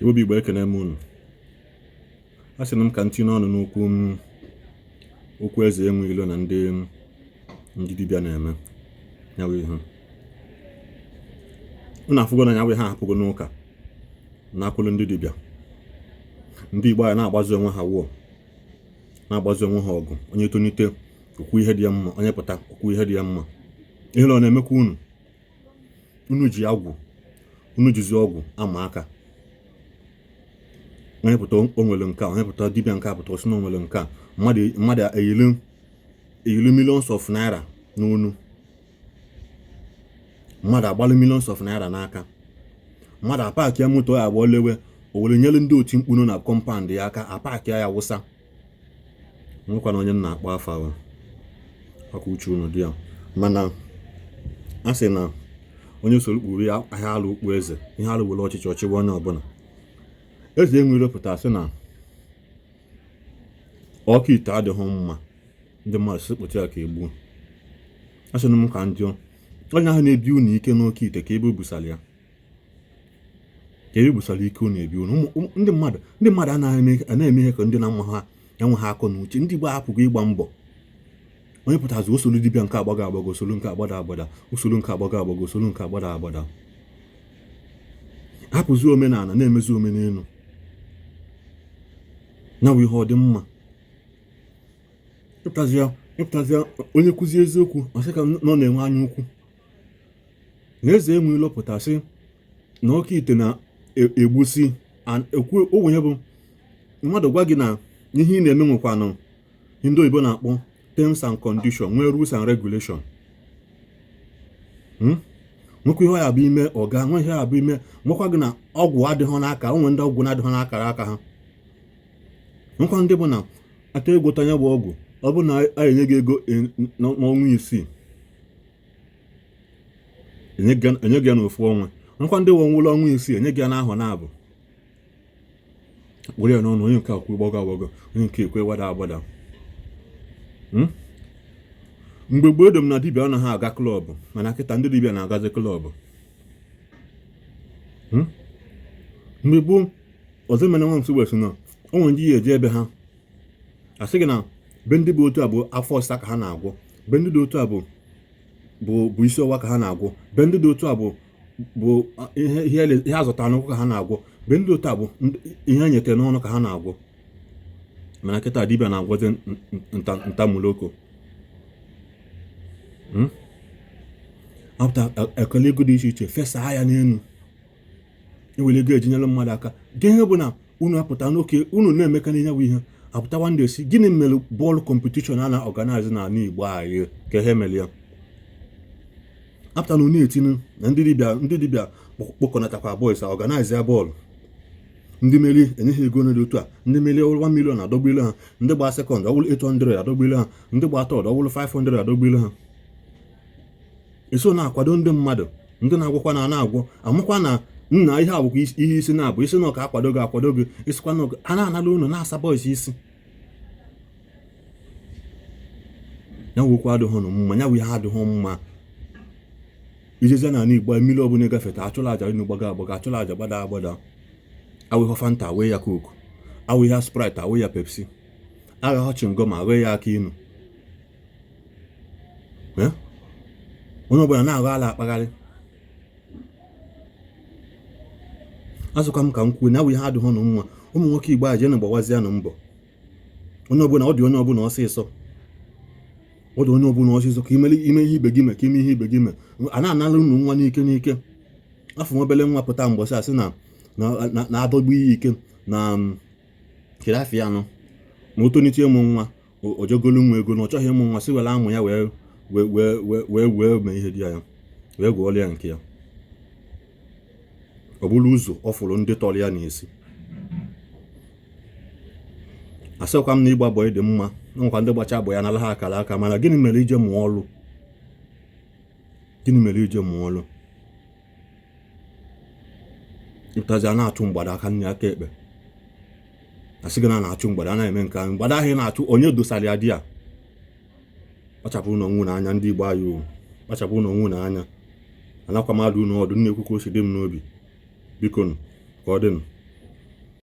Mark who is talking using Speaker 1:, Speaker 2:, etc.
Speaker 1: Igbo Igbo ekene m unu. A sị m ka ntinye ọnụ n'okwu okwu eze enwe ilo na ndị dibịa na-eme nyawa ihe. Unu afụgo na nyawa ihe ahapụgo n'ụka na-akwụlụ ndị dibịa. Ndị Igbo a na-agbazi onwe ha wụọ, na-agbazi onwe ha ọgụ. Onye tonite okwu ihe dị ya mma, onye pụta okwu ihe dị ya mma. Ihe ọ na-emekwa unu ji agwụ, unu jizi ọgwụ ama aka. Onye pụta onwere nke a, onye pụta dibịa nke a pụta osi na onwere nke a, mmadụ eyilu millions of naira n'onu, mmadụ agbalụ millions of naira n'aka, mmadụ apaki ya moto ya agba lewe, o were nyere ndị oti mkpunu na kọmpand ya aka, apaki ya wụsa. Nwekwana onye na-akpọ afa ahụ aka uche unu dị ya. Mana a sị na onye soro kpuru ya ahịa alụ okpu eze, ihe alụ were ọchịchị ọchịwa onye ọbụla. Eze enwere pụta sị na ọka ite adịghị mma, ndị mmadụ sikpụta ya ka egbuo. Asị na m ka ndị onye ahụ na-ebi unu ike n'oke ite ka ebe o busara ya, ka ebe busara ike unu ebi unu. Ndị mmadụ anaghị ihe ka ndị na-ama ha enweghị akọ na uche. Ndị Igbo apụghị ịgba mbọ. Onye pụtazi osolu dibịa nke agbago agbago, osolu nke agbada agbada, osolu nke agbago agbago, osolu nke agbada agbada. Hapụzi omenala na-emezi omenelu. Nyawa ihe ọ dị mma. Ịpụtazịa onye kwuzi eziokwu ọsị ka nọ na-enwe anya ukwu. Na eze enwe ilo pụtasị na ọka ite na-egbusi ogwenye bụ mmadụ gwa gị na ihe ị na-eme nwekwanụ ndị oyibo na-akpọ terms and condition, nwee rules and regulation. Nwekwa ihe ya bụ ime ọga, nwe ihe ya bụ ime nwekwa gị na ọgwụ adịghị n'aka, onwe ndị ọgwụ na-adịghị n'akara aka ha. Nwekwa ndị bụ na ata ego tanya bụ ọgwụ, ọ bụ na a enye gị ego n'ọnwa 6, enye gị ya n'ofu ọnwa. Nwekwa ndị wonwụlọ ọnwa 6, enye gị ya n'ahọ na-abụ. Were ya n'ọnụ, onye nke akwụ gbago agbago, onye nke ekwe wada agbada. Mgbe gboo edom na dibịa anaghị aga klọbụ, mana kịta ndị dibịa na-agazi klọbụ. Mgbe gboo ọzọ mere nwa msi wesi na onwe ndị ya eje ebe ha asị gị na be ndị bụ otu a bụ afọ ọsịsa ka ha na-agwọ, be ndị dị otu a bụ isi ọwa ka ha na-agwọ, be ndị dị otu a bụ ihe azụtara n'ụkwụ ka ha na-agwọ, be ndị dị otu a bụ ihe enyete n'ọnụ ka ha na-agwọ. Mana kịta dibịa na-agwọzi ntamuloko. Apụta ekele ego dị iche iche fesa ya n'elu, ewere ego ejinyere mmadụ aka. Ihe bụ na unu apụta n'oke unu na-emeka n'inyewa ihe apụta nwande si gịnị mere bọọlụ kọmpetishọn a na-ọganaizi n'ala Igbo anyị ka ihe mere ya. Apụta na unu etinye na ndị dibịa kpọkọnatakwa boys ọganaizi ya bọọlụ. Ndị meri enye ha ego n'dị otu a, ndị meri 1 million adọgbile ha, ndị gba sekọnd ọwụlụ 800 adọgbile ha, ndị gba third ọwụlụ 500 adọgbile ha. Eso na-akwado ndị mmadụ, ndị na-agwọkwa na-agwọ, amakwa na nna ihe abụkwa ihe isi na-abụ isi na ọka akwado gị isikwa na a na-anala unu na-asa boys isi. Ya nwekwa adịghị mma, ya ihe adịghị mma. Ijezi na Igbo mmiri ọbụla gafeta achụrụ aja unu gbaga agbaga, achụrụ aja gbada agbada. Awụ Fanta awee ya Coke, awụ ya Sprite awee ya Pepsi, agha chingom awee ya aka inu. Onye ọbụla na-agha ala akpagharị. Azụkwa m ka m kwuo na awụ ihe adịghị mma. Ụmụ nwoke Igbo aje na gbawazi ya na mbọ. Onye ọbụla ọ dị onye ọbụla ọsịsọ. Ọ dị onye ọbụla ọsịsọ ka ime ihe ibe gị mee, ka ime ihe ibe gị mee. A na-anara unu nwa n'ike. Afọ nwebele nwa pụta mbọsị asị na-adọgbu ihe ike na kirafia anọ ma o tonite ịmụ nwa ojogolu nwa ego na ọ chọghị ịmụ nwa, si were amụ ya wee mee ihe dị ya, wee gwọọrọ ya nke ya. Ọ bụrụ ụzọ ọ fụrụ ndị tọrọ ya n'isi. Asịkwa m na ịgba bọị dị mma, nwekwa ndị gbacha bọ ya nala ha akara aka, mana gịnị mere ije mụọ ọrụ? Gịnị mere ije mụọ ọrụ? Ịpụtazi a na-achụ mgbada aka nne aka ekpe. Asị gị na na-achụ mgbada, na-eme nke ahụ. Mgbada ahụ na-achụ onye dosara ya di ya. Kpachapụ n'onwe n'anya ndị Igbo anyị o. Kpachapụ n'onwe n'anya. Anakwa mmadụ n'ọdụ, na-ekwu ka o si dị m n'obi. Biko ka ọ dị.